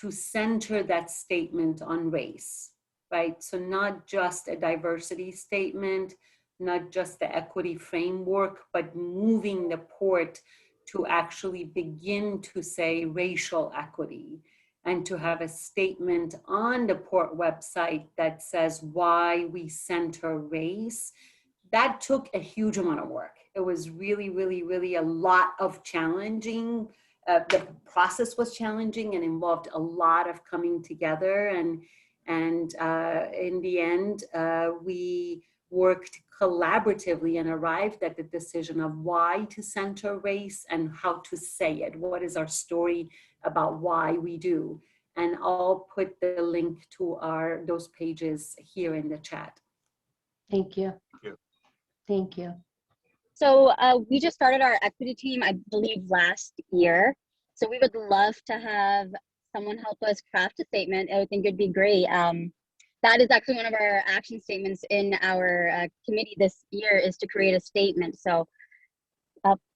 to center that statement on race, right? So not just a diversity statement, not just the equity framework, but moving the port to actually begin to say racial equity, and to have a statement on the port website that says why we center race. That took a huge amount of work. It was really, really, really a lot of challenging. The process was challenging and involved a lot of coming together. And in the end, we worked collaboratively and arrived at the decision of why to center race and how to say it. What is our story about why we do? And I'll put the link to those pages here in the chat. Thank you. Thank you. Thank you. So we just started our equity team, I believe, last year. So we would love to have someone help us craft a statement. I would think it'd be great. That is actually one of our action statements in our committee this year, is to create a statement. So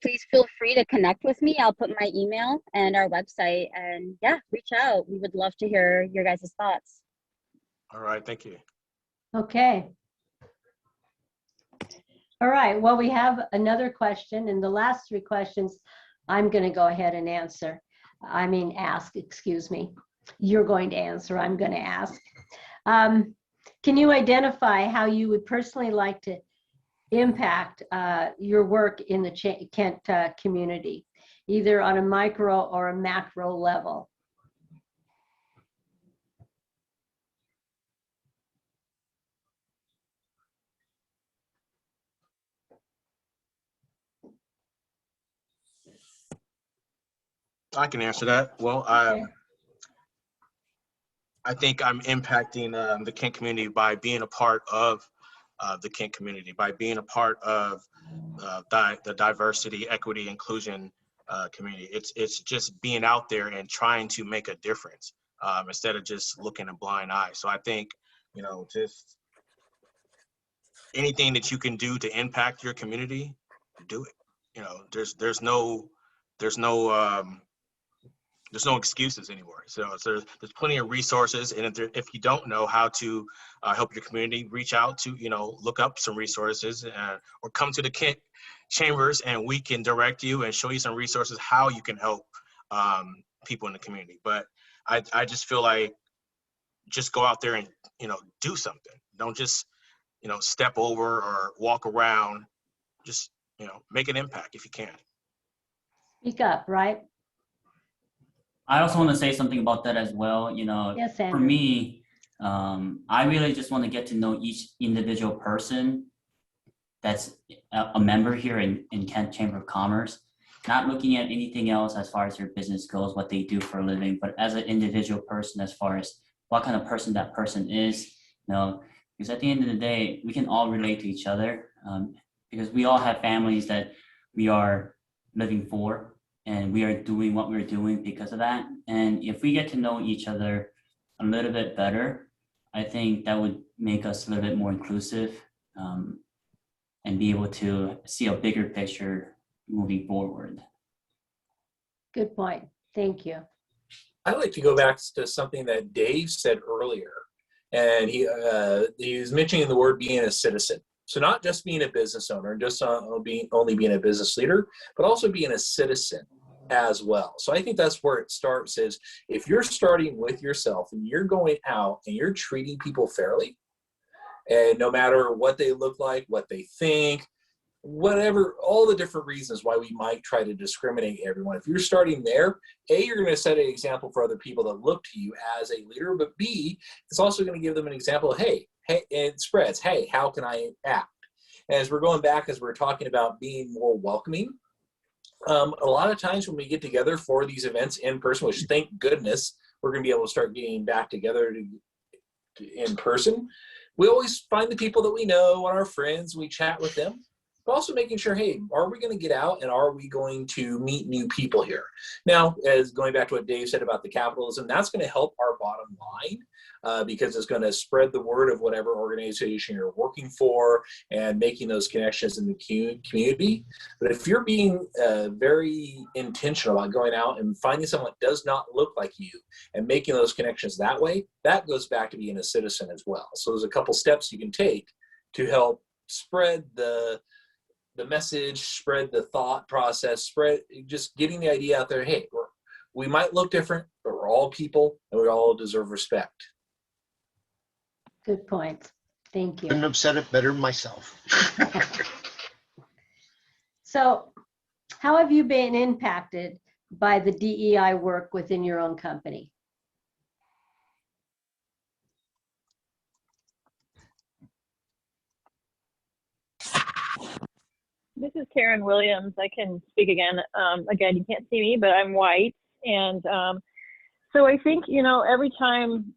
please feel free to connect with me. I'll put my email and our website, and yeah, reach out. We would love to hear your guys' thoughts. All right, thank you. Okay. All right, well, we have another question, and the last three questions I'm going to go ahead and ask, excuse me. You're going to answer, I'm going to ask. Can you identify how you would personally like to impact your work in the Kent community, either on a micro or a macro level? I can answer that. Well, I think I'm impacting the Kent community by being a part of the Kent community, by being a part of the diversity, equity, inclusion community. It's just being out there and trying to make a difference instead of just looking a blind eye. So I think, you know, just anything that you can do to impact your community, do it. You know, there's no excuses anymore. So there's plenty of resources, and if you don't know how to help your community, reach out to, look up some resources, or come to the Kent Chambers, and we can direct you and show you some resources how you can help people in the community. But I just feel like just go out there and do something. Don't just step over or walk around. Just make an impact if you can. Speak up, right? I also want to say something about that as well. Yes, for Andrew. me, I really just want to get to know each individual person that's a member here in Kent Chamber of Commerce, not looking at anything else as far as their business goes, what they do for a living, but as an individual person, as far as what kind of person that person is, because at the end of the day, we can all relate to each other, because we all have families that we are living for, and we are doing what we're doing because of that. And if we get to know each other a little bit better, I think that would make us a little bit more inclusive, and be able to see a bigger picture moving forward. Good point. Thank you. I'd like to go back to something that Dave said earlier, and he was mentioning the word being a citizen. So not just being a business owner, just only being a business leader, but also being a citizen as well. So I think that's where it starts, is if you're starting with yourself and you're going out and you're treating people fairly, and no matter what they look like, what they think, whatever, all the different reasons why we might try to discriminate everyone. If you're starting there, A, you're going to set an example for other people that look to you as a leader, but B, it's also going to give them an example of, hey, it spreads. Hey, how can I act? And as we're going back, as we're talking about being more welcoming, a lot of times when we get together for these events in person, which thank goodness we're going to be able to start getting back together in person, we always find the people that we know and our friends, we chat with them, but also making sure, hey, are we going to get out and are we going to meet new people here? Now, as going back to what Dave said about the capitalism, that's going to help our bottom line, because it's going to spread the word of whatever organization you're working for and making those connections in the community. But if you're being very intentional about going out and finding someone that does not look like you and making those connections that way, that goes back to being a citizen as well. So there's a couple steps you can take to help spread the message, spread the thought process, spread just getting the idea out there, hey, we might look different, but we're all people and we all deserve respect. Good point. Thank you. Couldn't have said it better myself. So how have you been impacted by the DEI work within your own company? This is Karen Williams. I can speak again. Again, you can't see me, but I'm white. And so I think, every time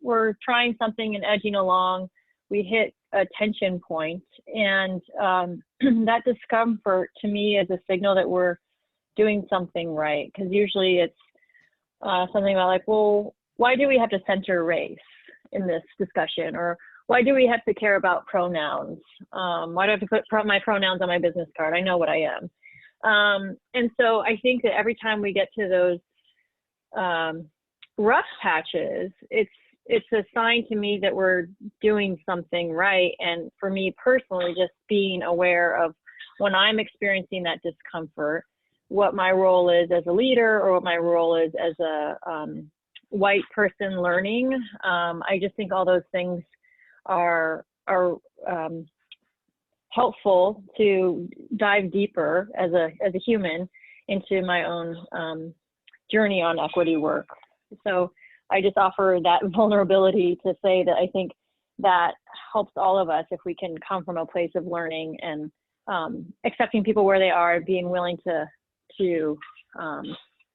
we're trying something and edging along, we hit a tension point. And that discomfort to me is a signal that we're doing something right. Because usually it's something about like, well, why do we have to center race in this discussion? Or why do we have to care about pronouns? Why do I have to put my pronouns on my business card? I know what I am. And so I think that every time we get to those rough patches, it's a sign to me that we're doing something right. And for me personally, just being aware of when I'm experiencing that discomfort, what my role is as a leader or what my role is as a white person learning. I just think all those things are helpful to dive deeper as a human into my own journey on equity work. So I just offer that vulnerability to say that I think that helps all of us if we can come from a place of learning and accepting people where they are, being willing to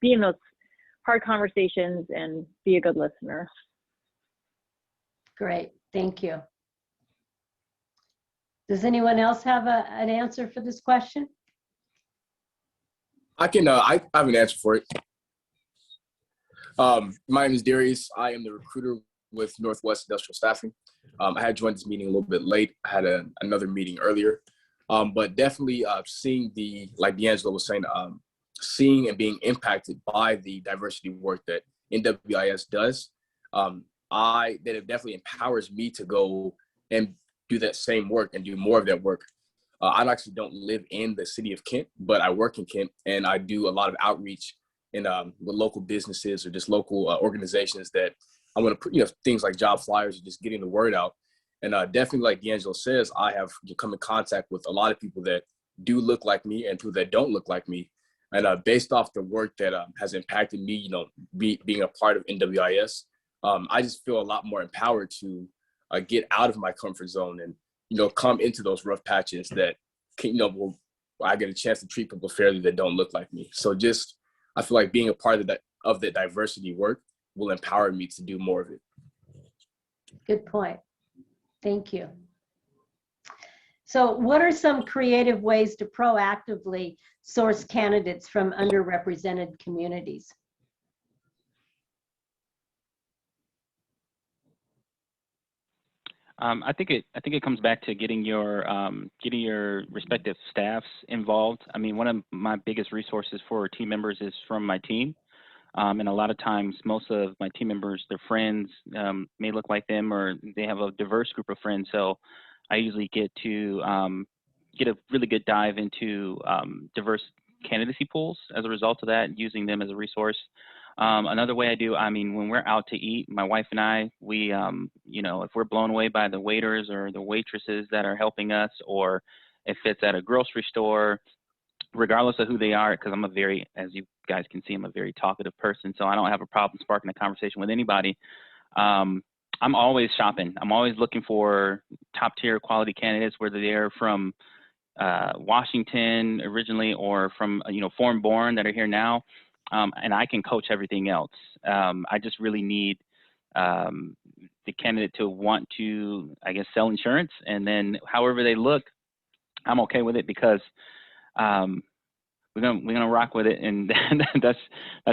be in those hard conversations and be a good listener. Great, thank you. Does anyone else have an answer for this question? I have an answer for it. My name is Darius. I am the recruiter with Northwest Industrial Staffing. I had joined this meeting a little bit late. I had another meeting earlier, but definitely seeing like D'Angelo was saying, seeing and being impacted by the diversity work that NWIS does, that it definitely empowers me to go and do that same work and do more of that work. I actually don't live in the city of Kent, but I work in Kent, and I do a lot of outreach in with local businesses or just local organizations that I want to put, things like job flyers or just getting the word out. And definitely, like D'Angelo says, I have come in contact with a lot of people that do look like me and people that don't look like me. And based off the work that has impacted me, being a part of NWIS, I just feel a lot more empowered to get out of my comfort zone and, come into those rough patches that, where I get a chance to treat people fairly that don't look like me. So I feel like being a part of the diversity work will empower me to do more of it. Good point. Thank you. So what are some creative ways to proactively source candidates from underrepresented communities? I think it comes back to getting your respective staffs involved. I mean, one of my biggest resources for team members is from my team. And a lot of times, most of my team members, their friends may look like them, or they have a diverse group of friends. So I usually get to get a really good dive into diverse candidacy pools as a result of that, using them as a resource. Another way I do, when we're out to eat, my wife and I, we, if we're blown away by the waiters or the waitresses that are helping us, or if it's at a grocery store, regardless of who they are, because as you guys can see, I'm a very talkative person, so I don't have a problem sparking a conversation with anybody. I'm always shopping. I'm always looking for top tier quality candidates, whether they're from Washington originally or from, foreign born that are here now. And I can coach everything else. I just really need the candidate to want to, sell insurance, and then however they look, I'm okay with it, because we're gonna rock with it, and that's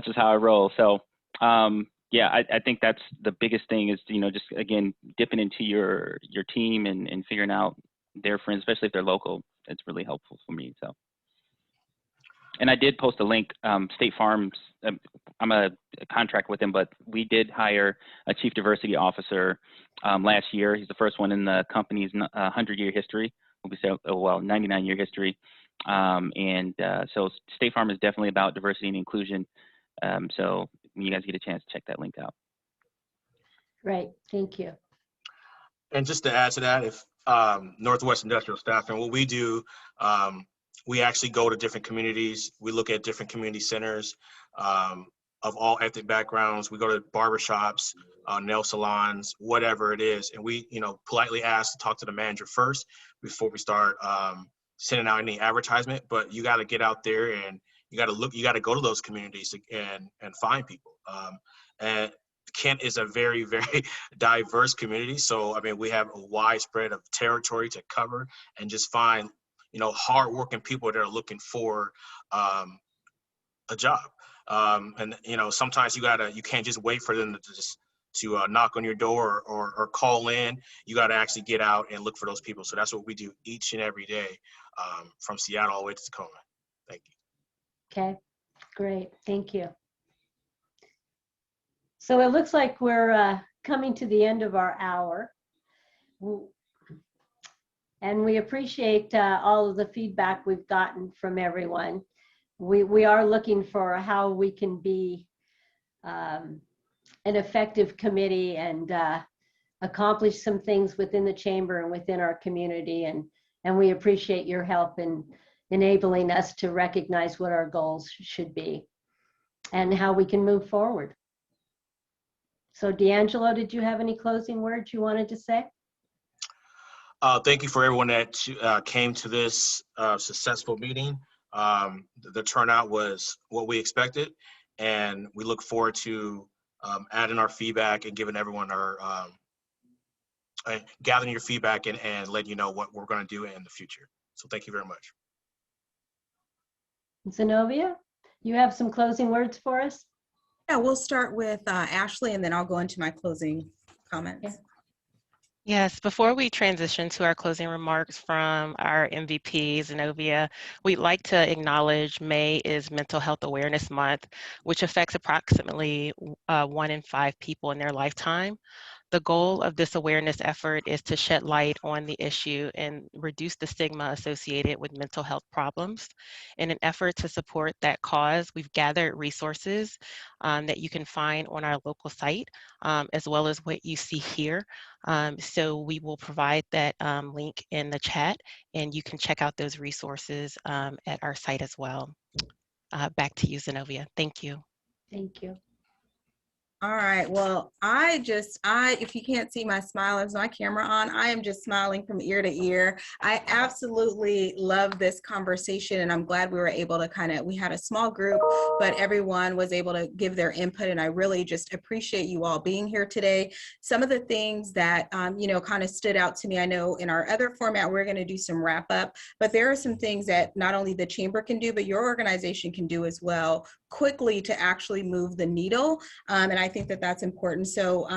just how I roll. So I think that's the biggest thing is just again dipping into your team and figuring out their friends, especially if they're local. It's really helpful for me. So. And I did post a link, State Farm's, I'm a contract with them, but we did hire a chief diversity officer last year. He's the first one in the company's 100-year history, 99-year history. So State Farm is definitely about diversity and inclusion. So when you guys get a chance, check that link out. Right, thank you. And just to add to that, if Northwest Industrial Staffing, what we do, we actually go to different communities. We look at different community centers of all ethnic backgrounds. We go to barbershops, nail salons, whatever it is. And we, politely ask to talk to the manager first before we start sending out any advertisement. But you got to get out there and you got to go to those communities and find people. And Kent is a very, very diverse community. So, we have a wide spread of territory to cover and just find hardworking people that are looking for a job. And sometimes you can't just wait for them to knock on your door or call in. You got to actually get out and look for those people. So that's what we do each and every day, from Seattle all the way to Tacoma. Thank you. Okay, great, thank you. So it looks like we're coming to the end of our hour. And we appreciate all of the feedback we've gotten from everyone. We are looking for how we can be an effective committee and accomplish some things within the chamber and within our community. And we appreciate your help in enabling us to recognize what our goals should be and how we can move forward. So D'Angelo, did you have any closing words you wanted to say? Thank you for everyone that came to this successful meeting. The turnout was what we expected, and we look forward to adding our feedback and giving everyone our gathering your feedback and letting you know what we're going to do in the future. So thank you very much. Zenobia, you have some closing words for us? Yeah, we'll start with Ashley, and then I'll go into my closing comments. Yes, before we transition to our closing remarks from our MVP, Zenobia, we'd like to acknowledge May is Mental Health Awareness Month, which affects approximately 1 in 5 people in their lifetime. The goal of this awareness effort is to shed light on the issue and reduce the stigma associated with mental health problems. In an effort to support that cause, we've gathered resources that you can find on our local site, as well as what you see here. So we will provide that link in the chat, and you can check out those resources at our site as well. Back to you, Zenobia. Thank you. Thank you. All right. Well, if you can't see my smile, is my camera on? I am just smiling from ear to ear. I absolutely love this conversation, and I'm glad we were able to we had a small group, but everyone was able to give their input, and I really just appreciate you all being here today. Some of the things that, kind of stood out to me, I know in our other format, we're going to do some wrap up, but there are some things that not only the chamber can do, but your organization can do as well, quickly to actually move the needle. And I think that that's important. So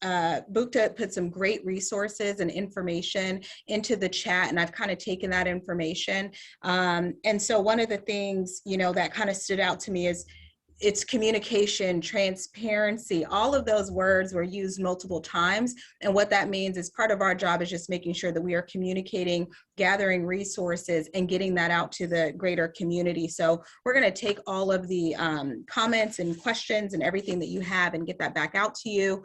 Bukta put some great resources and information into the chat, and I've kind of taken that information. And so one of the things, that kind of stood out to me is it's communication, transparency, all of those words were used multiple times. And what that means is part of our job is just making sure that we are communicating, gathering resources, and getting that out to the greater community. So we're going to take all of the comments and questions and everything that you have and get that back out to you.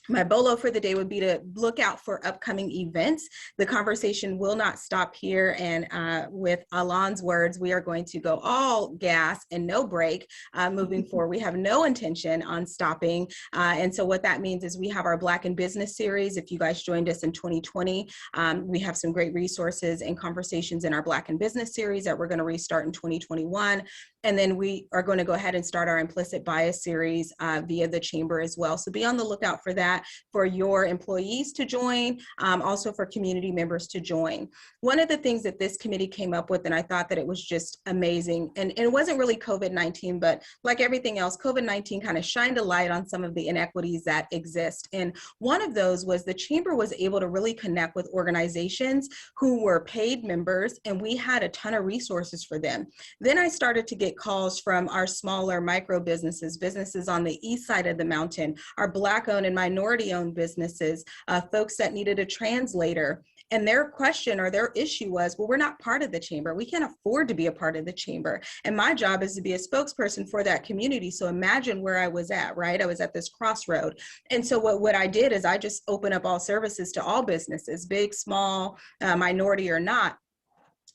My BOLO for the day would be to look out for upcoming events. The conversation will not stop here. And with Alon's words, we are going to go all gas and no break moving forward. We have no intention on stopping. And so what that means is we have our Black in Business series. If you guys joined us in 2020, we have some great resources and conversations in our Black in Business series that we're going to restart in 2021. And then we are going to go ahead and start our implicit bias series via the chamber as well. So be on the lookout for that, for your employees to join, also for community members to join. One of the things that this committee came up with, and I thought that it was just amazing, and it wasn't really COVID-19, but like everything else, COVID-19 kind of shined a light on some of the inequities that exist. And one of those was the chamber was able to really connect with organizations who were paid members, and we had a ton of resources for them. Then I started to get calls from our smaller micro businesses, businesses on the east side of the mountain, our Black-owned and minority-owned businesses, folks that needed a translator. And their question or their issue was, well, we're not part of the chamber. We can't afford to be a part of the chamber. And my job is to be a spokesperson for that community. So imagine where I was at, right? I was at this crossroad. And so what I did is I just opened up all services to all businesses, big, small, minority or not.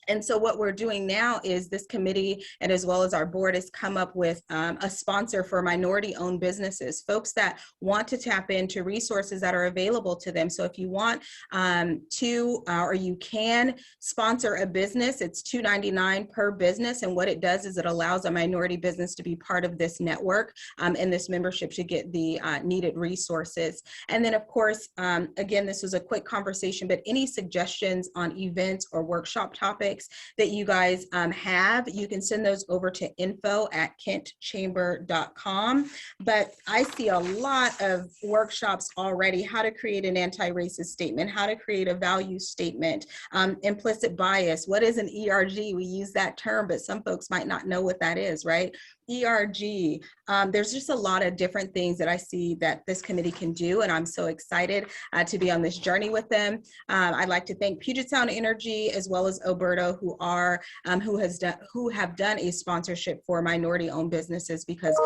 And so what we're doing now is this committee, and as well as our board, has come up with a sponsor for minority-owned businesses, folks that want to tap into resources that are available to them. So if you want or you can sponsor a business, it's $2.99 per business. And what it does is it allows a minority business to be part of this network and this membership to get the needed resources. And then, of course, again, this was a quick conversation, but any suggestions on events or workshop topics that you guys have, you can send those over to info@kentchamber.com. But I see a lot of workshops already: how to create an anti-racist statement, how to create a value statement, implicit bias. What is an ERG? We use that term, but some folks might not know what that is, right? ERG. There's just a lot of different things that I see that this committee can do, and I'm so excited to be on this journey with them. I'd like to thank Puget Sound Energy as well as Oberto, who have done a sponsorship for minority-owned businesses, because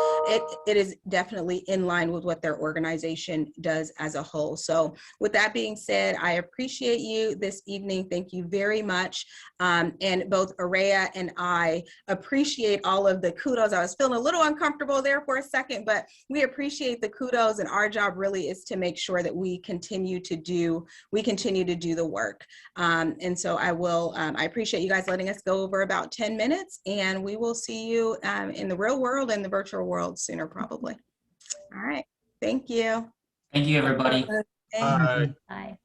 it is definitely in line with what their organization does as a whole. So with that being said, I appreciate you this evening. Thank you very much. And both Araya and I appreciate all of the kudos. I was feeling a little uncomfortable there for a second, but we appreciate the kudos, and our job really is to make sure that we continue to do the work. And so I appreciate you guys letting us go over about 10 minutes, and we will see you in the real world and the virtual world sooner, probably. All right. Thank you. Thank you, everybody. Bye. Bye.